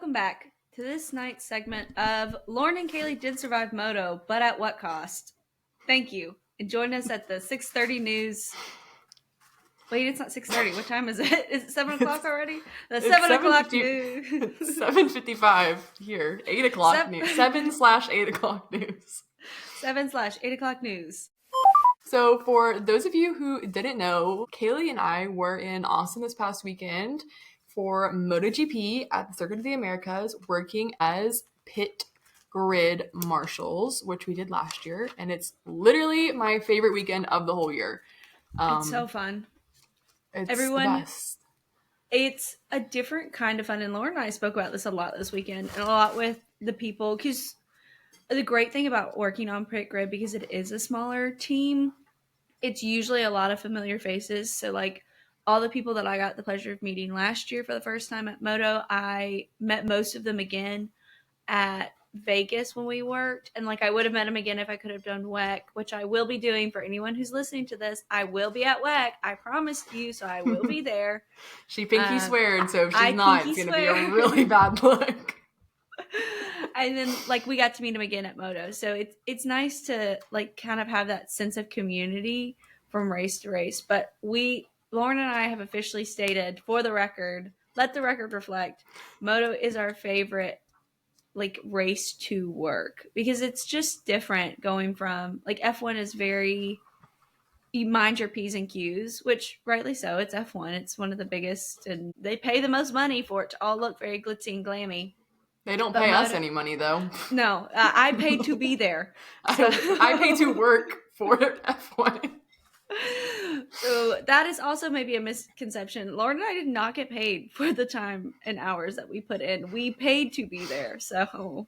welcome back to this night's segment of Lauren and Caley did survive Moto, but at what cost? Thank you. And join us at the 6:30 news. Wait, it's not 6:30. What time is it? Is it 7 o'clock already? The 7 o'clock news. 7:55 here. 8 o'clock news. 7/8 o'clock news. 7/8 o'clock news. So for those of you who didn't know, Caley and I were in Austin this past weekend for MotoGP at the Circuit of the Americas, working as pit grid marshals, which we did last year. And it's literally my favorite weekend of the whole year. It's so fun. It's Everyone, the best. It's a different kind of fun. And Lauren and I spoke about this a lot this weekend and a lot with the people. Because the great thing about working on pit grid, because it is a smaller team, it's usually a lot of familiar faces. So like all the people that I got the pleasure of meeting last year for the first time at Moto, I met most of them again at Vegas when we worked. And like I would have met them again if I could have done WEC, which I will be doing for anyone who's listening to this. I will be at WEC. I promised you, so I will be there. She pinky sweared, so if she's not, it's going to be a really bad look. And then like we got to meet him again at Moto. So it's nice to like kind of have that sense of community from race to race. But Lauren and I have officially stated, for the record, let the record reflect, Moto is our favorite like race to work, because it's just different going from like F1 is very, you mind your P's and Q's, which rightly so. It's F1. It's one of the biggest and they pay the most money for it to all look very glitzy and glammy. They don't pay us any money, though. No, I paid to be there. So. I pay to work for F1. So that is also maybe a misconception. Lauren and I did not get paid for the time and hours that we put in. We paid to be there. So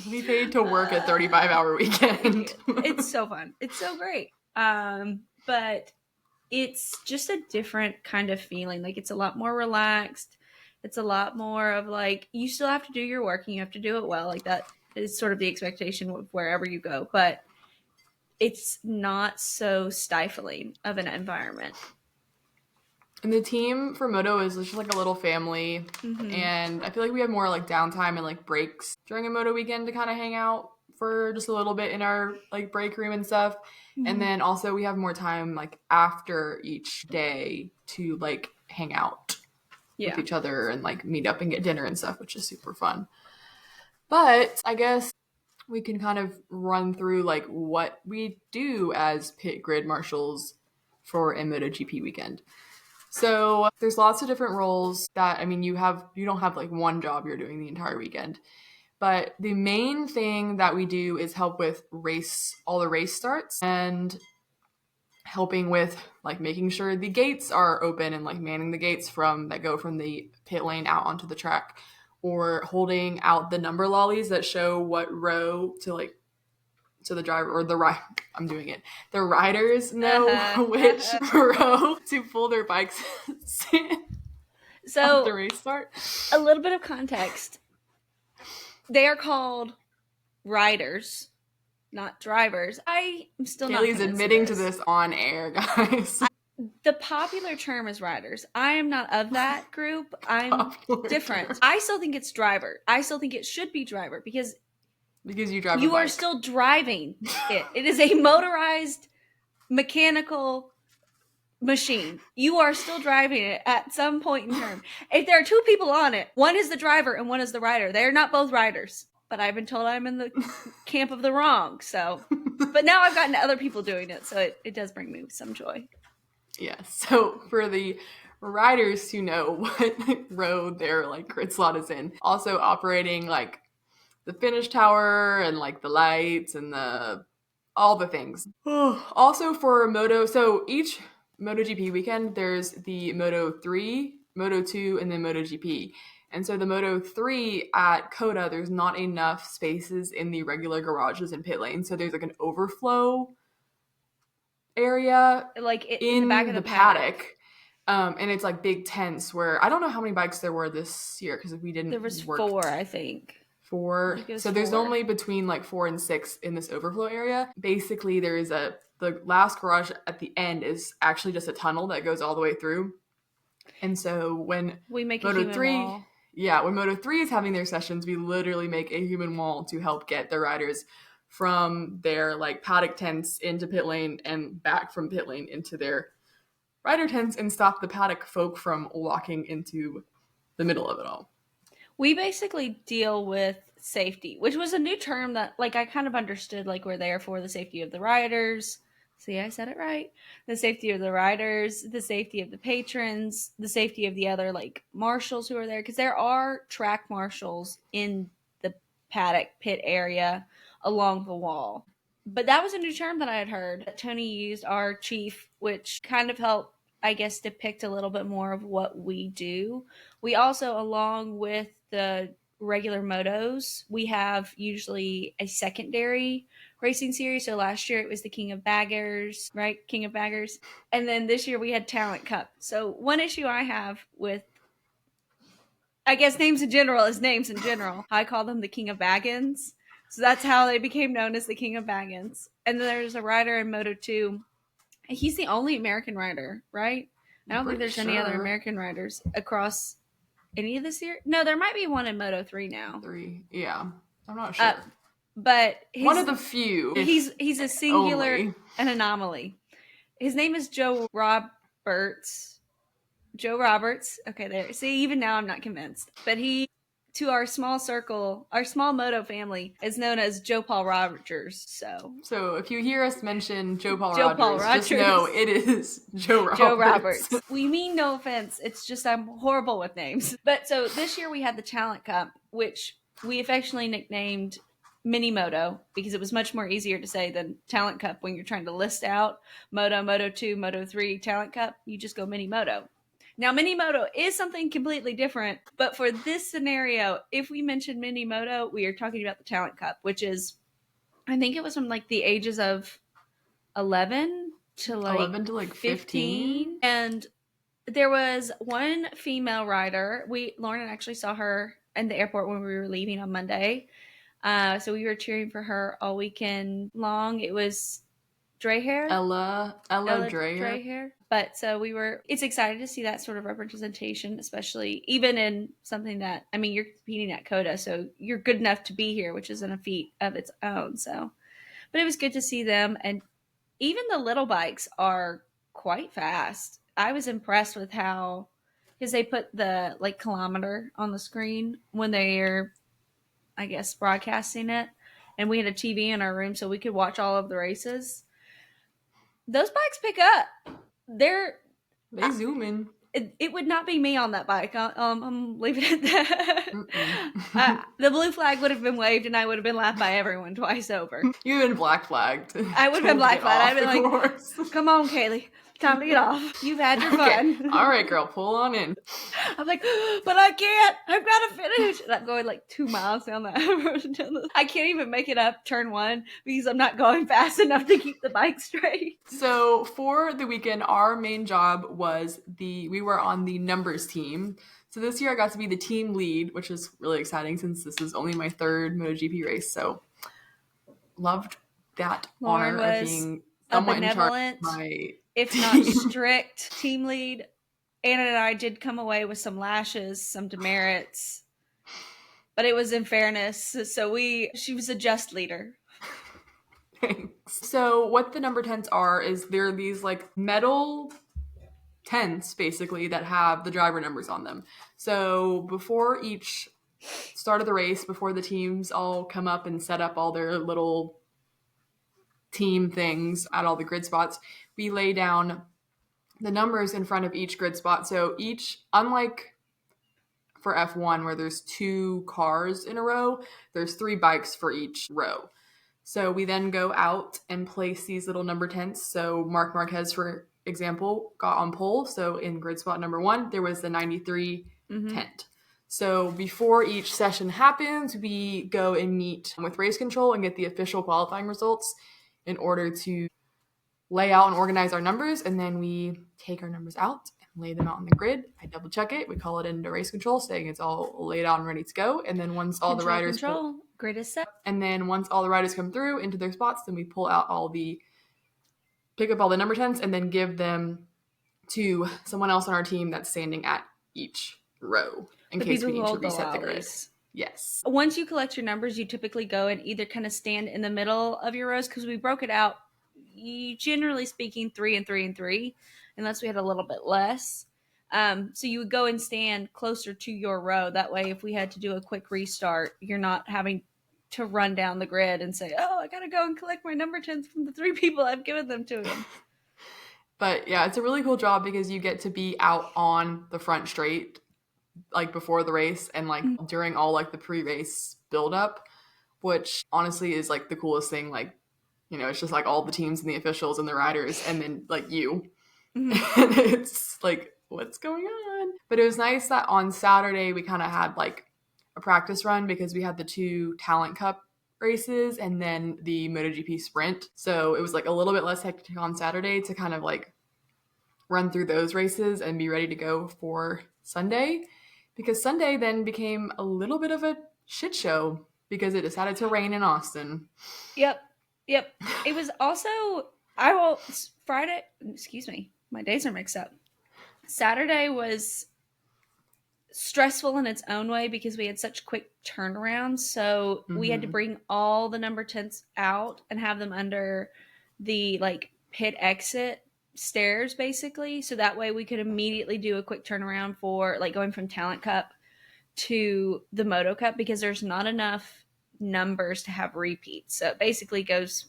we paid to work a 35-hour weekend. It's so fun. It's so great. But it's just a different kind of feeling. Like it's a lot more relaxed. It's a lot more of like, you still have to do your work and you have to do it well. Like that is sort of the expectation of wherever you go. But it's not so stifling of an environment. And the team for Moto is just like a little family. Mm-hmm. And I feel like we have more like downtime and like breaks during a Moto weekend to kind of hang out for just a little bit in our like break room and stuff. Mm-hmm. And then also we have more time like after each day to like hang out with each other and like meet up and get dinner and stuff, which is super fun. But I guess we can kind of run through like what we do as pit grid marshals for a MotoGP weekend. So there's lots of different roles that, I mean, you don't have like one job you're doing the entire weekend. But the main thing that we do is help with all the race starts and helping with like making sure the gates are open and like manning the gates that go from the pit lane out onto the track, or holding out the number lollies that show what row to the driver or the riders know which row to pull their bikes in. So the race start. A little bit of context. They are called riders, not drivers. I am still Caley's admitting to this on air, guys. The popular term is riders. I am not of that group. I'm different. I still think it's driver. I still think it should be driver because you drive. You are still driving it. It is a motorized mechanical machine. You are still driving it at some point in time. If there are two people on it, one is the driver and one is the rider. They are not both riders. But I've been told I'm in the camp of the wrong. So, but now I've gotten other people doing it, so it does bring me some joy. Yeah. So for the riders who know what road their like grid slot is in, also operating like the finish tower and like the lights and all the things. Also for Moto, so each MotoGP weekend there's the Moto 3, Moto 2, and then MotoGP. And so the Moto 3 at COTA, there's not enough spaces in the regular garages and pit lanes. So there's like an overflow area like in the back of the paddock. And it's like big tents where I don't know how many bikes there were this year because we didn't. There was 4, I think. 4. So there's only between like 4 and 6 in this overflow area. Basically, there is the last garage at the end is actually just a tunnel that goes all the way through. And so when we make Moto a human 3, wall. Yeah, when Moto3 is having their sessions, we literally make a human wall to help get the riders from their like paddock tents into pit lane and back from pit lane into their rider tents and stop the paddock folk from walking into the middle of it all. We basically deal with safety, which was a new term that like I kind of understood, like we're there for the safety of the riders. See, I said it right. The safety of the riders, the safety of the patrons, the safety of the other like marshals who are there, because there are track marshals in the paddock pit area along the wall. But that was a new term that I had heard that Tony used, our chief, which kind of helped, I guess, depict a little bit more of what we do. We also, along with the regular motos, we have usually a secondary racing series. So last year it was the King of Baggers, right? King of Baggers. And then this year we had Talent Cup. So one issue I have with, I guess, names in general is names in general. I call them the King of Baggins. So that's how they became known as the King of Baggins. And then there's a rider in Moto 2. He's the only American rider, right? I don't think there's any other American riders across any of this year. No, there might be one in Moto 3 now. 3, yeah. I'm not sure. But one of the few. He's a singular, an anomaly. His name is Joe Roberts. Joe Roberts. Okay, there. See, even now I'm not convinced. But he, to our small circle, our small moto family, is known as Joe Paul Rogers. So if you hear us mention Joe Paul Rogers, just know it is Joe Roberts. Joe Roberts. We mean no offense. It's just I'm horrible with names. But so this year we had the Talent Cup, which we affectionately nicknamed Mini Moto because it was much more easier to say than Talent Cup when you're trying to list out Moto, Moto 2, Moto 3, Talent Cup. You just go Mini Moto. Now, Mini Moto is something completely different, but for this scenario, if we mention Mini Moto, we are talking about the Talent Cup, which is, I think it was from like the ages of 11 to like 15. And there was one female rider. Lauren actually saw her in the airport when we were leaving on Monday. So we were cheering for her all weekend long. It was Dreher. Ella Dreher. But so it's exciting to see that sort of representation, especially even in something that, I mean, you're competing at COTA, so you're good enough to be here, which isn't a feat of its own. So, but it was good to see them. And even the little bikes are quite fast. I was impressed with how, because they put the like kilometer on the screen when they're, I guess, broadcasting it. And we had a TV in our room so we could watch all of the races. Those bikes pick up. They zoom in. It would not be me on that bike. I'm leaving it at that. The blue flag would have been waved, and I would have been laughed by everyone twice over. You would have been black flagged. I would have been black flagged. I'd been like, "Come on, Caley, time to get off. You've had your fun. All right, girl, pull on in." I'm like, but I can't. I've got to finish. And I'm going like 2 miles down that. I can't even make it up turn 1 because I'm not going fast enough to keep the bike straight. So for the weekend, our main job was we were on the numbers team. So this year I got to be the team lead, which is really exciting since this is only my 3rd MotoGP race. So loved that Lauren honor of being somewhat in charge of my if not strict team lead. Anna and I did come away with some lashes, some demerits, but it was in fairness. So she was a just leader. Thanks. So what the number tents are is they're these like metal tents basically that have the driver numbers on them. So before each start of the race, before the teams all come up and set up all their little team things at all the grid spots, we lay down the numbers in front of each grid spot. So unlike for F1 where there's 2 cars in a row, there's 3 bikes for each row. So we then go out and place these little number tents. So Marc Marquez, for example, got on pole. So in grid spot number 1, there was the 93 tent. So before each session happens, we go and meet with race control and get the official qualifying results in order to lay out and organize our numbers, and then we take our numbers out and lay them out on the grid. I double check it. We call it into race control, saying it's all laid out and ready to go. And then once all the riders grid is set. And then once all the riders come through into their spots, then we pick up all the number tents and then give them to someone else on our team that's standing at each row. in the case people we who need to hold the reset the grid. lollies. Yes. Once you collect your numbers, you typically go and either kind of stand in the middle of your rows, because we broke it out, generally speaking, 3 and 3 and 3, unless we had a little bit less. So you would go and stand closer to your row. That way, if we had to do a quick restart, you're not having to run down the grid and say, oh, I got to go and collect my number 10s from the 3 people I've given them to them. But yeah, it's a really cool job because you get to be out on the front straight, like before the race and like during all like the pre-race build-up, which honestly is like the coolest thing. Like, you know, it's just like all the teams and the officials and the riders and then like you. Mm-hmm. And it's like, what's going on? But it was nice that on Saturday we kind of had like a practice run because we had the 2 Talent Cup races and then the MotoGP sprint. So it was like a little bit less hectic on Saturday to kind of like run through those races and be ready to go for Sunday, because Sunday then became a little bit of a shit show because it decided to rain in Austin. Yep. It was also, Friday, excuse me, my days are mixed up. Saturday was stressful in its own way because we had such quick turnarounds. So we had to bring all the number 10s out and have them under the like pit exit stairs, basically. So that way we could immediately do a quick turnaround for like going from Talent Cup to the Moto Cup, because there's not enough numbers to have repeats. So it basically goes,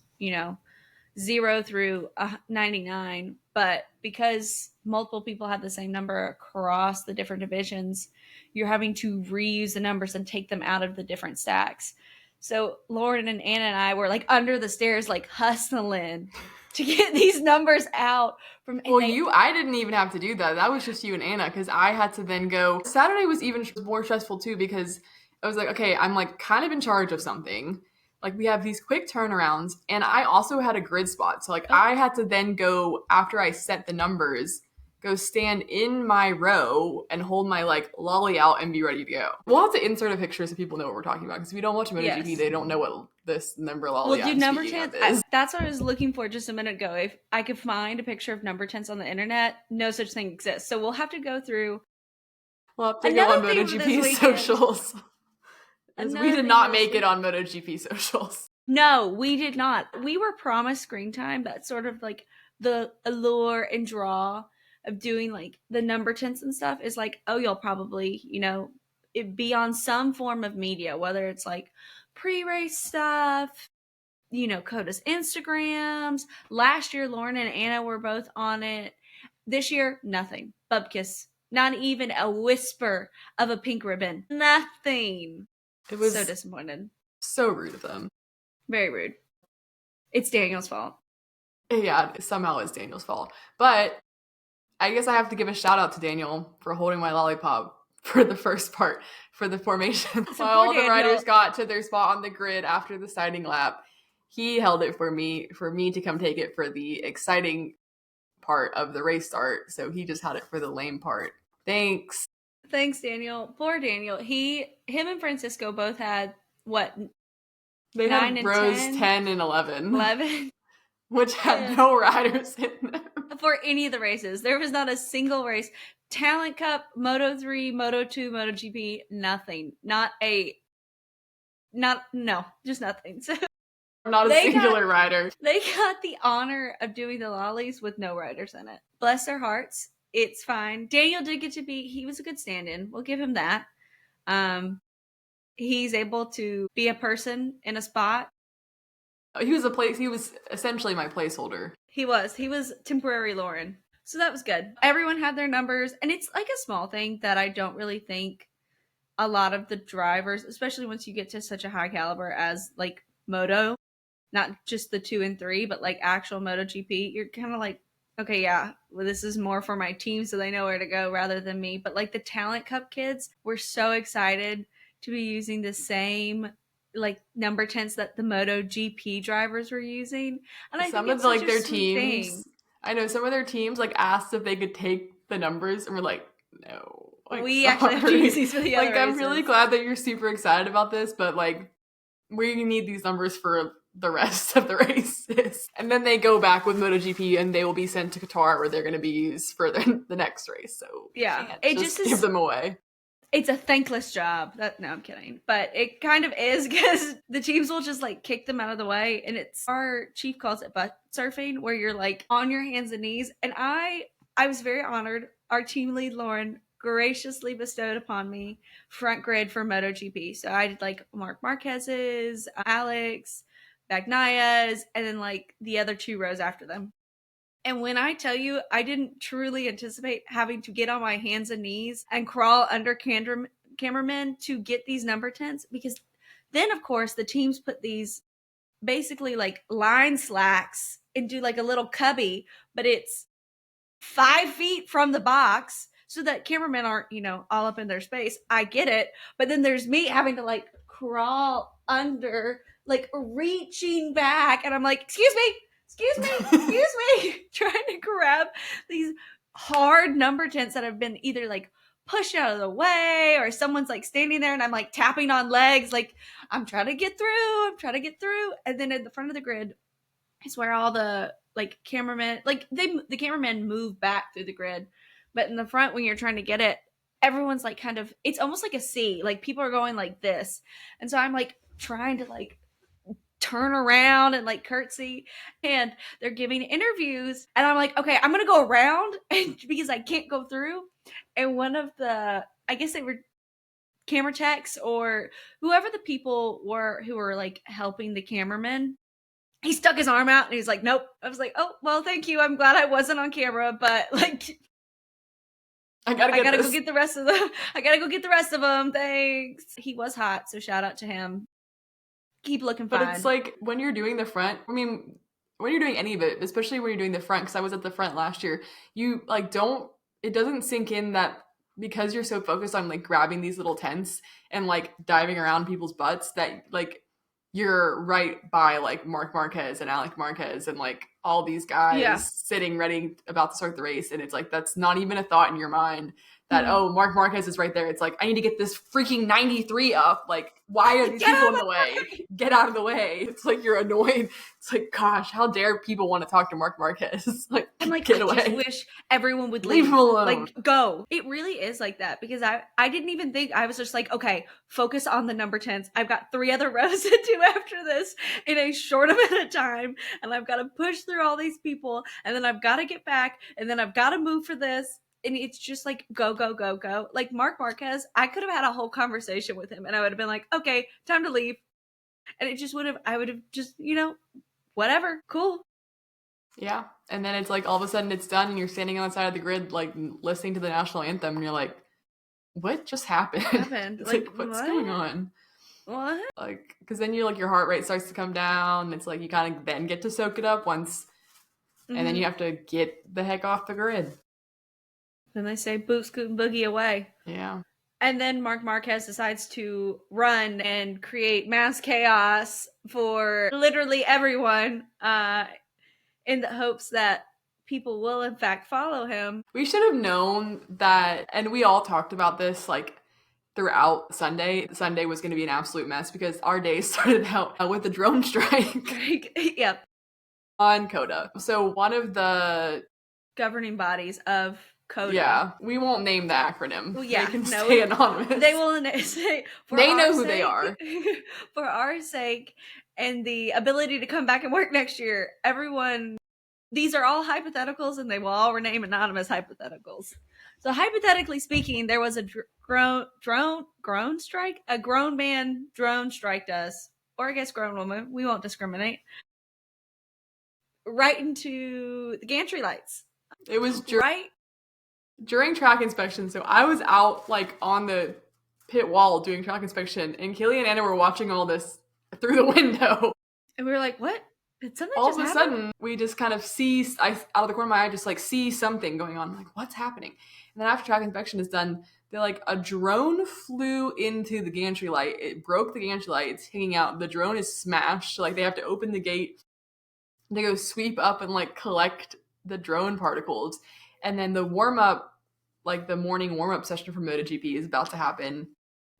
0 through 99, but because multiple people have the same number across the different divisions, you're having to reuse the numbers and take them out of the different stacks. So Lauren and Anna and I were like under the stairs, like hustling to get these numbers out from. Well, I didn't even have to do that. That was just you and Anna, because I had to then go. Saturday was even more stressful too, because I was like, okay, I'm like kind of in charge of something. Like we have these quick turnarounds, and I also had a grid spot. So like I had to then go, after I set the numbers, go stand in my row and hold my like lolly out and be ready to go. We'll have to insert a picture so people know what we're talking about, because if you don't watch MotoGP, they don't know what this number lolly well, dude, number 10 is. That's what I was looking for just a minute ago. If I could find a picture of number 10s on the internet, no such thing exists. So we'll have to go through. We'll have to go on MotoGP socials. We did not make it on MotoGP socials. No, we did not. We were promised screen time. That's sort of like the allure and draw of doing like the number 10s and stuff, is like, oh, you'll probably, it be on some form of media, whether it's like pre-race stuff, Coda's Instagrams. Last year, Lauren and Anna were both on it. This year, nothing. Bubkiss. Not even a whisper of a pink ribbon. Nothing. It was so disappointed. So rude of them. Very rude. It's Daniel's fault. Yeah, somehow it's Daniel's fault. But I guess I have to give a shout out to Daniel for holding my lollipop for the first part, for the formation. While all the riders got to their spot on the grid after the sighting lap, he held it for me to come take it for the exciting part of the race start. So he just had it for the lame part. Thanks, Daniel. Poor Daniel. Him and Francisco both had what? They had rows 10 and 11. Which had no riders in them. For any of the races. There was not a single race. Talent Cup, Moto 3, Moto 2, MotoGP, nothing. Just nothing. So not a singular rider. They got the honor of doing the lollies with no riders in it. Bless their hearts. It's fine. Daniel did get to he was a good stand-in. We'll give him that. He's able to be a person in a spot. He was essentially my placeholder. He was temporary Lauren. So that was good. Everyone had their numbers, and it's like a small thing that I don't really think a lot of the drivers, especially once you get to such a high caliber as like Moto, not just the 2 and 3, but like actual MotoGP, you're kind of like, okay, yeah, well, this is more for my team so they know where to go rather than me. But like the Talent Cup kids were so excited to be using the same like number 10s that the MotoGP drivers were using. And I think it's like their teams, I know some of their teams like asked if they could take the numbers, and we're like, no. Like, we actually have to use these for the other races. I'm really glad that you're super excited about this, but like we need these numbers for the rest of the races. And then they go back with MotoGP and they will be sent to Qatar, where they're going to be used for the next race. So yeah, it just give them away. it's a thankless job. No, I'm kidding. But it kind of is because the teams will just like kick them out of the way. And it's our chief calls it butt surfing, where you're like on your hands and knees. And I was very honored. Our team lead, Lauren, graciously bestowed upon me front grid for MotoGP. So I did like Mark Marquez's, Alex, Bagnaya's, and then like the other 2 rows after them. And when I tell you, I didn't truly anticipate having to get on my hands and knees and crawl under cameramen to get these number 10s, because then, of course, the teams put these basically like line slacks into like a little cubby, but it's 5 feet from the box so that cameramen aren't, all up in their space. I get it. But then there's me having to like crawl under, like reaching back. And I'm like, excuse me, trying to grab these hard number 10s that have been either like pushed out of the way, or someone's like standing there and I'm like tapping on legs, like I'm trying to get through. And then at the front of the grid is where all the like cameramen, like the cameramen move back through the grid. But in the front, when you're trying to get it, everyone's like kind of, it's almost like a C, like people are going like this. And so I'm like trying to like turn around and like curtsy, and they're giving interviews, and I'm like, okay, I'm gonna go around and because I can't go through. And one of the, I guess they were camera techs or whoever the people were who were like helping the cameraman, he stuck his arm out and he's like, nope. I was like, oh well, thank you, I'm glad I wasn't on camera, but like I gotta go get the rest of them. I gotta go get the rest of them, thanks. He was hot, so shout out to him. Keep looking fine. But it's like when you're doing the front, I mean, when you're doing any of it, especially when you're doing the front, because I was at the front last year, you like it doesn't sink in that because you're so focused on like grabbing these little tents and like diving around people's butts that like you're right by like Marc Marquez and Alex Marquez and like all these guys sitting ready about to start the race. And it's like, that's not even a thought in your mind that, oh, Marc Marquez is right there. It's like, I need to get this freaking 93 up. Like, why are these people in the way? Get out of the way. It's like, you're annoyed. It's like, gosh, how dare people want to talk to Marc Marquez? Like, I'm like, get I away. just wish everyone would leave him alone. Like, go. It really is like that, because I didn't even think, I was just like, okay, focus on the number 10s. I've got 3 other rows to do after this in a short amount of time, and I've got to push through all these people, and then I've got to get back, and then I've got to move for this. And it's just like, go, go, go, go. Like Marc Marquez, I could have had a whole conversation with him and I would have been like, okay, time to leave. And it just I would have just, whatever, cool. Yeah. And then it's like all of a sudden it's done and you're standing on the side of the grid, like listening to the national anthem, and you're like, what just happened? Like, what's going on? What? Like, because then you like your heart rate starts to come down. It's like you kind of then get to soak it up once, and then you have to get the heck off the grid. Then they say boot, scoot, and boogie away. Yeah. And then Marc Marquez decides to run and create mass chaos for literally everyone in the hopes that people will, in fact, follow him. We should have known that, and we all talked about this, like, throughout Sunday. Sunday was going to be an absolute mess because our day started out with the drone strike. Yep. On COTA. So one of the governing bodies of COTA. Yeah, we won't name the acronym. Well, yeah, they can stay anonymous. They will say they know who they are. For our sake and the ability to come back and work next year, everyone, these are all hypotheticals and they will all rename anonymous hypotheticals. So hypothetically speaking, there was a drone strike? A grown man drone striked us, or I guess grown woman, we won't discriminate, right into the gantry lights. It was during track inspection. So I was out like on the pit wall doing track inspection, and Caley and Anna were watching all this through the window. And we were like, what? Did something all just of a happen? Sudden, we just kind of see, out of the corner of my eye, just like see something going on. I'm like, what's happening? And then after track inspection is done, they're like, a drone flew into the gantry light. It broke the gantry light. It's hanging out. The drone is smashed. Like they have to open the gate. They go sweep up and like collect the drone particles. And then the warm-up, like the morning warm-up session for MotoGP is about to happen,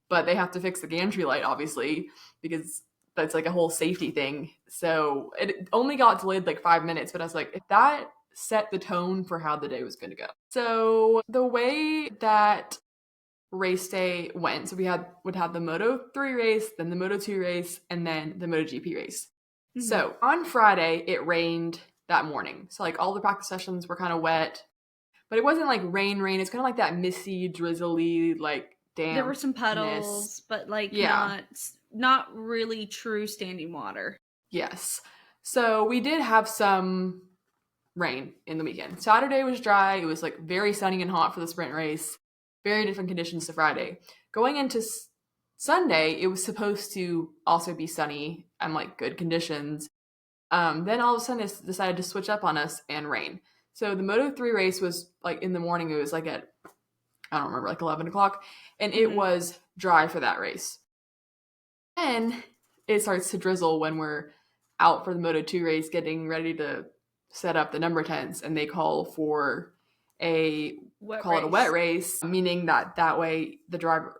but they have to fix the gantry light, obviously, because that's like a whole safety thing. So it only got delayed like 5 minutes, but I was like, if that set the tone for how the day was going to go. So the way that race day went. So we would have the Moto 3 race, then the Moto 2 race, and then the MotoGP race. Mm-hmm. So on Friday, it rained that morning. So like all the practice sessions were kind of wet, but it wasn't like rain. It's kind of like that misty, drizzly, like damp. There were some puddles, but like not really true standing water. Yes. So we did have some rain in the weekend. Saturday was dry. It was like very sunny and hot for the sprint race. Very different conditions to Friday. Going into Sunday, it was supposed to also be sunny and like good conditions. Then all of a sudden it decided to switch up on us and rain. So the Moto 3 race was like in the morning. It was like at, I don't remember, like 11 o'clock. And it was dry for that race. Then it starts to drizzle when we're out for the Moto 2 race, getting ready to set up the number 10s, and they call for it a wet race, meaning that way the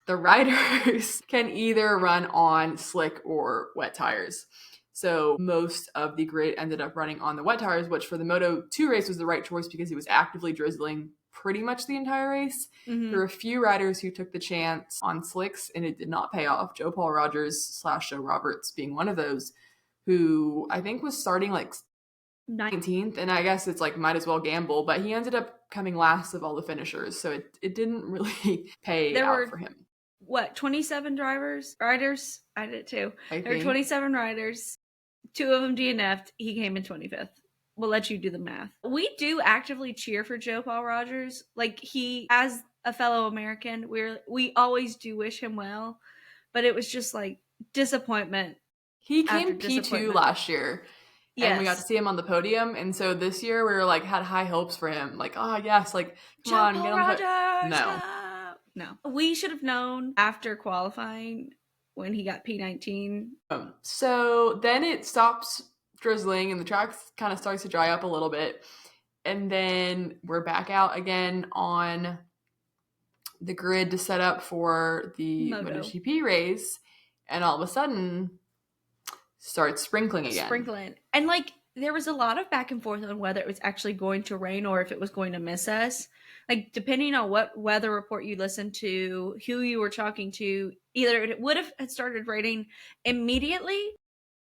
riders can either run on slick or wet tires. So most of the grid ended up running on the wet tires, which for the Moto 2 race was the right choice because it was actively drizzling pretty much the entire race. Mm-hmm. There were a few riders who took the chance on slicks, and it did not pay off. Joe Paul Rogers / Joe Roberts being one of those, who I think was starting like 19th, and I guess it's like might as well gamble, but he ended up coming last of all the finishers, so it didn't really pay out for him. 27 riders? I did too. There were 27 riders. 2 of them DNF'd. He came in 25th. We'll let you do the math. We do actively cheer for Joe Paul Rogers. Like, he, as a fellow American, we always do wish him well, but it was just like disappointment. He came P2 last year. Yes. And we got to see him on the podium. And so this year we were like, had high hopes for him. Like, oh yes, like, come on, get on the No. We should have known after qualifying when he got P19. So then it stops drizzling and the track kind of starts to dry up a little bit. And then we're back out again on the grid to set up for the MotoGP race. And all of a sudden, starts sprinkling again. And like, there was a lot of back and forth on whether it was actually going to rain or if it was going to miss us. Like, depending on what weather report you listened to, who you were talking to, either it would have started raining immediately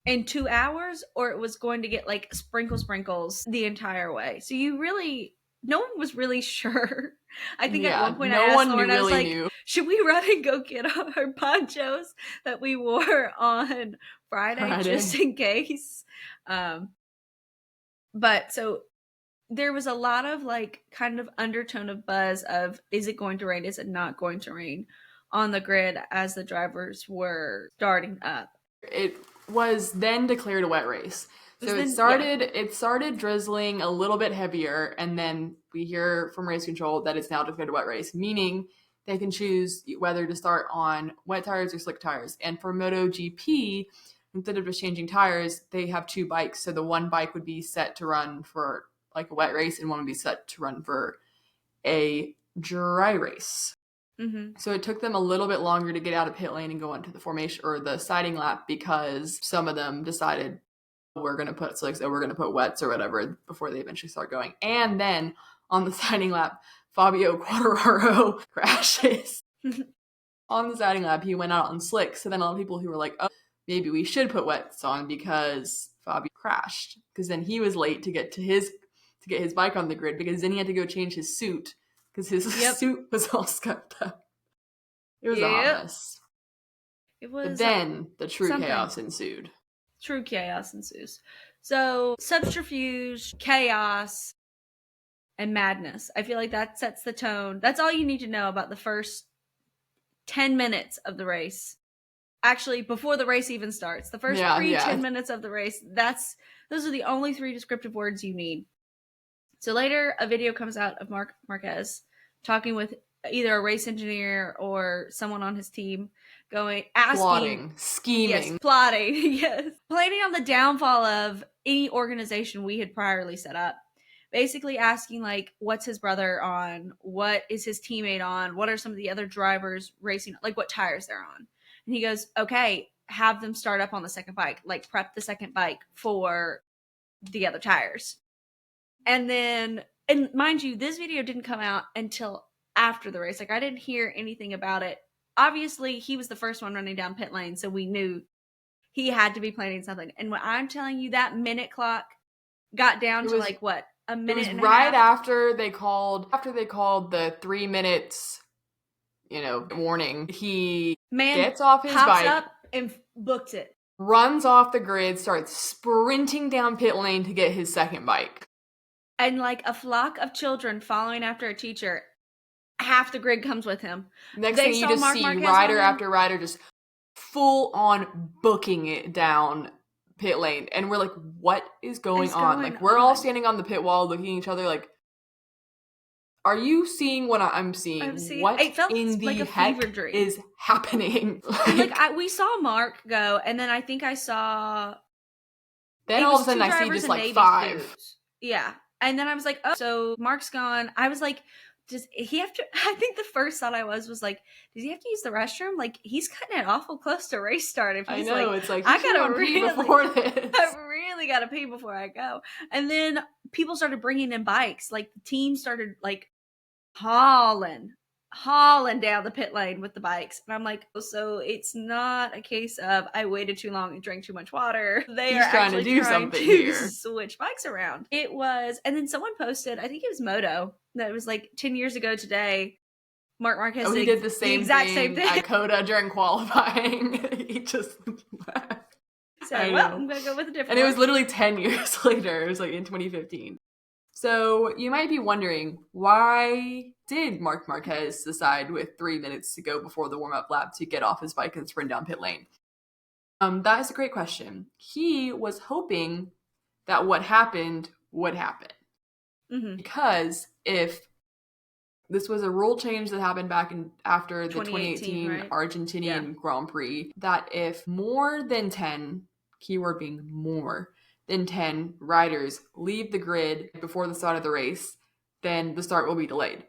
in 2 hours, or it was going to get like sprinkles the entire way. So no one was really sure. I think at one point I asked Lauren, I was like, should we run and go get our ponchos that we wore on Friday just in case? But so there was a lot of like kind of undertone of buzz of, is it going to rain? Is it not going to rain on the grid as the drivers were starting up? It was then declared a wet race. So it started drizzling a little bit heavier, and then we hear from race control that it's now declared a wet race, meaning they can choose whether to start on wet tires or slick tires. And for MotoGP, instead of just changing tires, they have 2 bikes. So the one bike would be set to run for like a wet race, and one would be set to run for a dry race. Mm-hmm. So it took them a little bit longer to get out of pit lane and go onto the formation or the siding lap, because some of them decided we're going to put slicks or we're going to put wets or whatever before they eventually start going. And then on the siding lap, Fabio Quartararo crashes. On the siding lap, he went out on slicks. So then a lot of people who were like, oh, maybe we should put wets on because Fabio crashed. Because then he was late to get his bike on the grid, because then he had to go change his suit because his suit was all scuffed up. It was a hot mess. It was. But then the true chaos ensued. True chaos ensues. So subterfuge, chaos, and madness. I feel like that sets the tone. That's all you need to know about the first 10 minutes of the race. Actually, before the race even starts. The first 10 minutes of the race, those are the only 3 descriptive words you need. So later, a video comes out of Marc Marquez talking with either a race engineer or someone on his team, plotting, scheming. Yes. Planning on the downfall of any organization we had priorly set up. Basically asking, like, what's his brother on? What is his teammate on? What are some of the other drivers racing? Like, what tires they're on? And he goes, okay, have them start up on the second bike. Like, prep the second bike for the other tires. And then, and mind you, this video didn't come out until after the race. Like, I didn't hear anything about it. Obviously, he was the first one running down pit lane, so we knew he had to be planning something. And when I'm telling you that minute clock got down to like what, a minute and a half? After they called the 3 minutes, warning. He gets off his bike, up and booked it, runs off the grid, starts sprinting down pit lane to get his second bike. And like a flock of children following after a teacher, half the grid comes with him. Next thing you just see rider after rider just full on booking it down pit lane. And we're like, what is going on? Like, we're all standing on the pit wall looking at each other like, are you seeing what I'm seeing? What it felt in like the a heck fever dream is happening? We saw Mark go, and then I think I saw. Then all of a sudden I see just like 5. Suits. Yeah. And then I was like, oh, so Mark's gone. I was like, does he have to? I think the first thought I was like, does he have to use the restroom? Like, he's cutting it awful close to race start. If he's it's like I gotta pee before this. I really gotta pee before I go. And then people started bringing in bikes. Like, the team started like hauling down the pit lane with the bikes. And I'm like, oh, so it's not a case of I waited too long and drank too much water. They are trying to do something here. Switch bikes around. It was, and then someone posted, I think it was Moto, that it was like 10 years ago today. Mark Marquez he did the exact same thing at Coda during qualifying. He just left. So, I'm gonna go with a different And it was literally 10 years later. It was like in 2015. So you might be wondering, why did Marc Marquez decide with 3 minutes to go before the warm-up lap to get off his bike and sprint down pit lane? That is a great question. He was hoping that what happened would happen. Mm-hmm. Because if this was a rule change that happened back after the 2018 right? Argentinian Grand Prix, that if more than 10, keyword being more than 10 riders leave the grid before the start of the race, then the start will be delayed.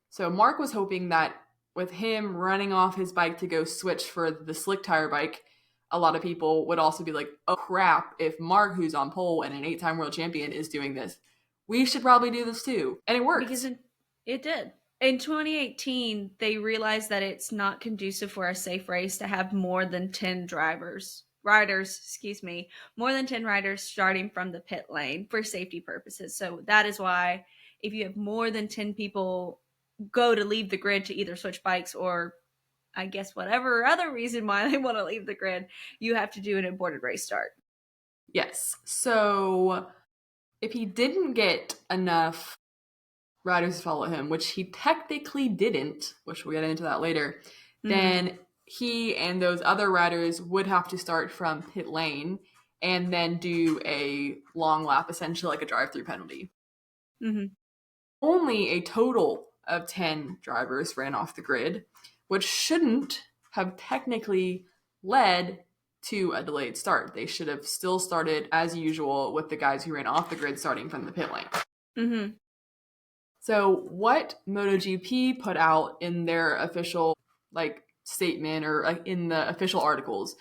So Mark was hoping that with him running off his bike to go switch for the slick tire bike, a lot of people would also be like, oh crap, if Mark, who's on pole and an 8-time world champion, is doing this, we should probably do this too. And it worked. Because it did. In 2018, they realized that it's not conducive for a safe race to have more than 10 more than 10 riders starting from the pit lane for safety purposes. So that is why if you have more than 10 people go to leave the grid to either switch bikes or I guess whatever other reason why they want to leave the grid, you have to do an aborted race start. Yes. So if he didn't get enough riders to follow him, which he technically didn't, which we'll get into that later, then he and those other riders would have to start from pit lane and then do a long lap, essentially like a drive-through penalty. Mm-hmm. Only a total of 10 drivers ran off the grid, which shouldn't have technically led to a delayed start. They should have still started as usual with the guys who ran off the grid starting from the pit lane. Mm-hmm. So what MotoGP put out in their official statement or in the official articles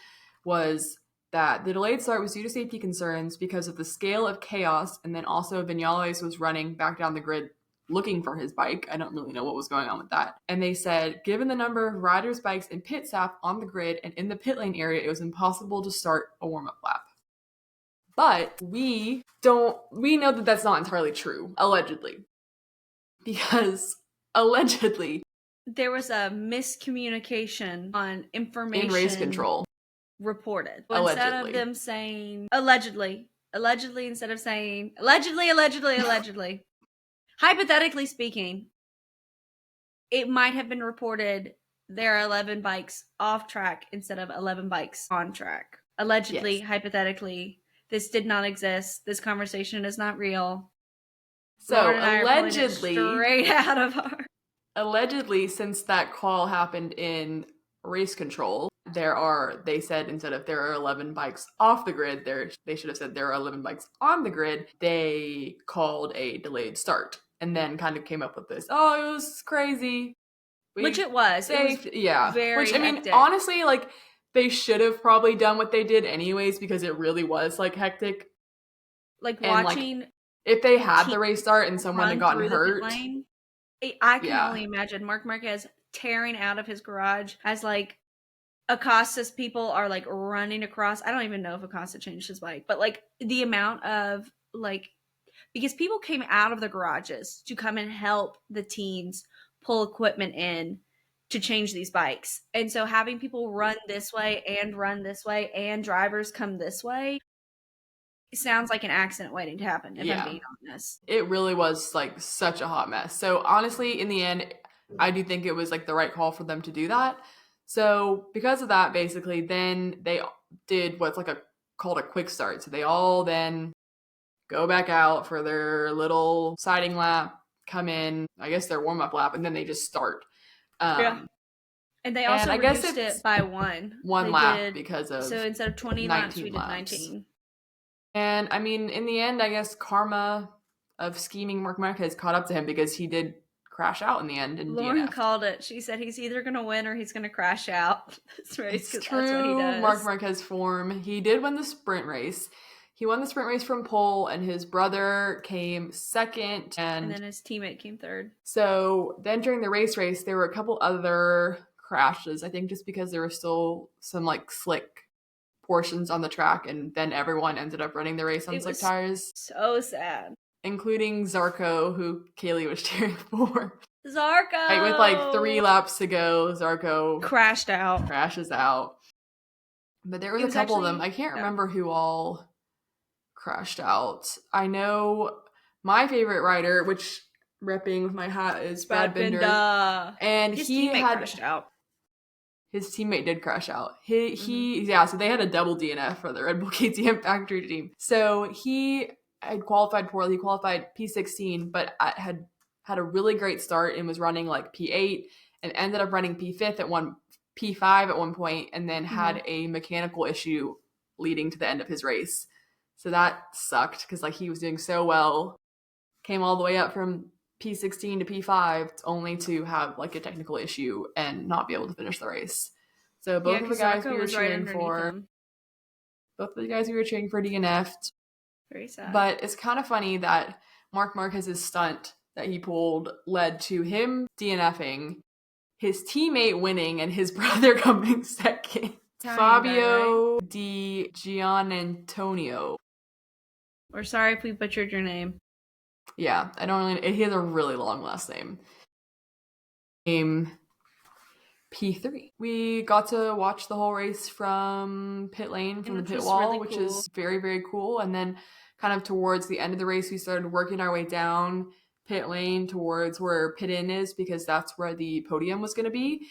was that the delayed start was due to safety concerns because of the scale of chaos, and then also Vinales was running back down the grid looking for his bike. I don't really know what was going on with that. And they said, given the number of riders' bikes and pit staff on the grid and in the pit lane area, it was impossible to start a warm-up lap. But we know that that's not entirely true, allegedly. Because allegedly there was a miscommunication on information in race control reported. Instead of them saying allegedly instead of saying allegedly, hypothetically speaking, it might have been reported there are 11 bikes off track instead of 11 bikes on track. Allegedly, hypothetically, this did not exist. This conversation is not real. So allegedly, straight out of allegedly, since that call happened in race control, they said instead of there are 11 bikes off the grid, they should have said there are 11 bikes on the grid. They called a delayed start and then kind of came up with this. Oh, it was crazy. Which it was. It was very Which, I mean, honestly, they should have probably done what they did anyways because it really was, hectic. Watching... if they had the race start and someone had gotten hurt, I can only imagine Marc Marquez tearing out of his garage as like Acosta's people are like running across. I don't even know if Acosta changed his bike, but like the amount of like, because people came out of the garages to come and help the teams pull equipment in to change these bikes. And so having people run this way and drivers come this way, it sounds like an accident waiting to happen, if I'm being honest. It really was like such a hot mess. So honestly, in the end, I do think it was like the right call for them to do that. So because of that, basically, then they did what's like called a quick start. So they all then go back out for their little siding lap, come in, I guess their warm up lap, and then they just start. And they also reduced it by one lap because of, so instead of 20 laps, we did 19. And I mean, in the end, I guess karma of scheming Marc Marquez caught up to him because he did crash out in the end. And Lauren called it. She said he's either going to win or he's going to crash out this race. It's true. That's what he does. Marc Marquez form. He did win the sprint race. He won the sprint race from pole, and his brother came second. And then his teammate came third. So then during the race, there were a couple other crashes, I think just because there were still some like slick portions on the track, and then everyone ended up running the race on slick tires. So sad. Including Zarco, who Caley was cheering for. Zarco! Right, with like 3 laps to go, Zarco crashes out. But there was a couple of them. I can't remember who all crashed out. I know my favorite rider, which repping with my hat, is Brad Binder. And his teammate crashed out. His teammate did crash out. So they had a double DNF for the Red Bull KTM factory team. So he had qualified poorly. He qualified P16, but had a really great start and was running like P8 and ended up running P5 P5 at one point, and then had a mechanical issue leading to the end of his race. So that sucked because like he was doing so well, came all the way up from P16 to P5 only to have like a technical issue and not be able to finish the race. So both of the guys we were cheering for, DNF'd. Very sad. But it's kind of funny that Marc Marquez's stunt that he pulled led to him DNFing, his teammate winning, and his brother coming second. Fabio Di Gianantonio. We're sorry if we butchered your name. Yeah, he has a really long last name. Name P3. We got to watch the whole race from pit lane, from the pit wall, really which is very, very cool. And then kind of towards the end of the race, we started working our way down pit lane towards where pit in is, because that's where the podium was going to be,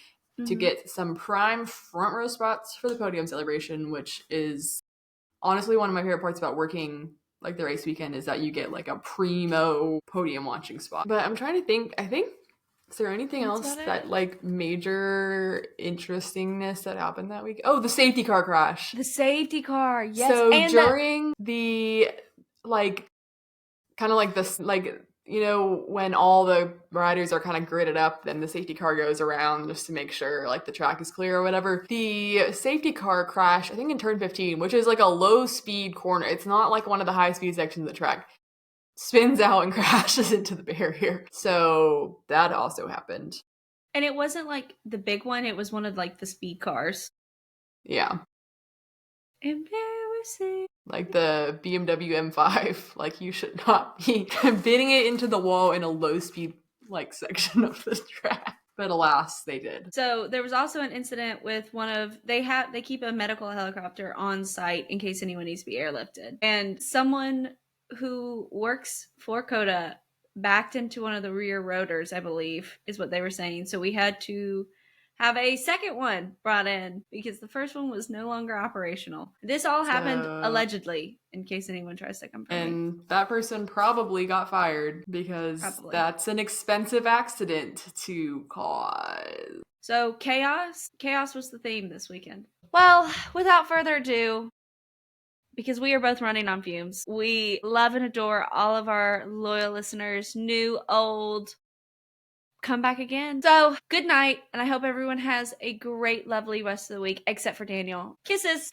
to get some prime front row spots for the podium celebration, which is honestly one of my favorite parts about working like the race weekend, is that you get like a primo podium watching spot. But I'm trying to think, is there anything else that like major interestingness that happened that week? Oh, the safety car crash. The safety car, yes. So and during the like kind of like this, like, you know, when all the riders are kind of gridded up, then the safety car goes around just to make sure like the track is clear or whatever. The safety car crash, I think in turn 15, which is like a low speed corner. It's not like one of the high speed sections of the track. Spins out and crashes into the barrier. So that also happened. And it wasn't like the big one. It was one of like the speed cars. Yeah. Embarrassing. Like the BMW M5. Like you should not be bidding it into the wall in a low speed like section of the track. But alas, they did. So there was also an incident with they keep a medical helicopter on site in case anyone needs to be airlifted. And someone who works for Coda backed into one of the rear rotors, I believe, is what they were saying. So we had to have a second one brought in because the first one was no longer operational. This all happened allegedly, in case anyone tries to come for me. And that person probably got fired because that's an expensive accident to cause. So chaos was the theme this weekend. Well, without further ado, because we are both running on fumes, we love and adore all of our loyal listeners, new, old. Come back again. So, good night, and I hope everyone has a great, lovely rest of the week, except for Daniel. Kisses!